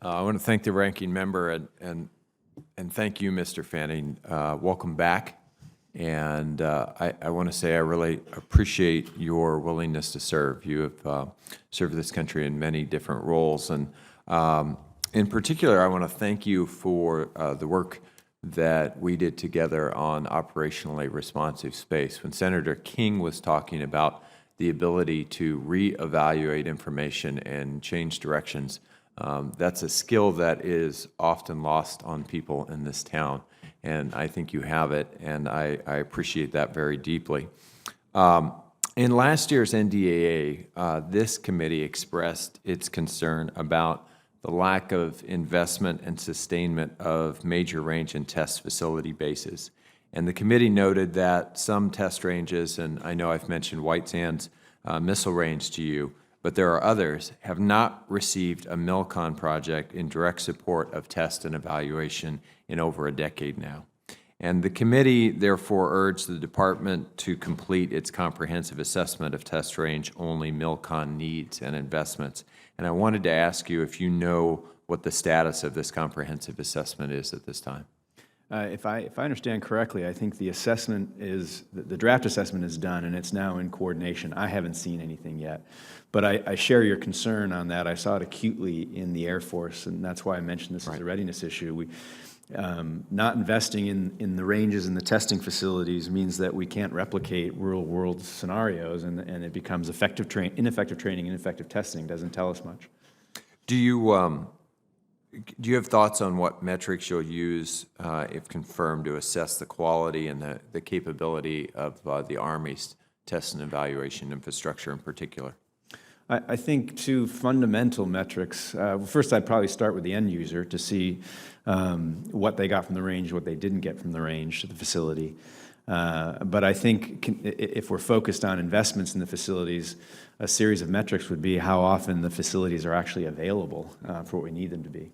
I want to thank the ranking member and thank you, Mr. Fanning. Welcome back. And I want to say I really appreciate your willingness to serve. You have served this country in many different roles. And in particular, I want to thank you for the work that we did together on operationally responsive space. When Senator King was talking about the ability to reevaluate information and change directions, that's a skill that is often lost on people in this town, and I think you have it, and I appreciate that very deeply. In last year's NDAA, this committee expressed its concern about the lack of investment and sustainment of major range and test facility bases. And the committee noted that some test ranges, and I know I've mentioned White Sands Missile Range to you, but there are others, have not received a MILCON project in direct support of test and evaluation in over a decade now. And the committee therefore urged the department to complete its comprehensive assessment of test range only MILCON needs and investments. And I wanted to ask you if you know what the status of this comprehensive assessment is at this time. If I understand correctly, I think the assessment is, the draft assessment is done and it's now in coordination. I haven't seen anything yet, but I share your concern on that. I saw it acutely in the Air Force, and that's why I mentioned this as a readiness issue. Not investing in the ranges and the testing facilities means that we can't replicate real-world scenarios, and it becomes ineffective training, ineffective testing. Doesn't tell us much. Do you have thoughts on what metrics you'll use, if confirmed, to assess the quality and the capability of the Army's test and evaluation infrastructure in particular? I think two fundamental metrics. First, I'd probably start with the end user to see what they got from the range, what they didn't get from the range to the facility. But I think if we're focused on investments in the facilities, a series of metrics would be how often the facilities are actually available for what we need them to be.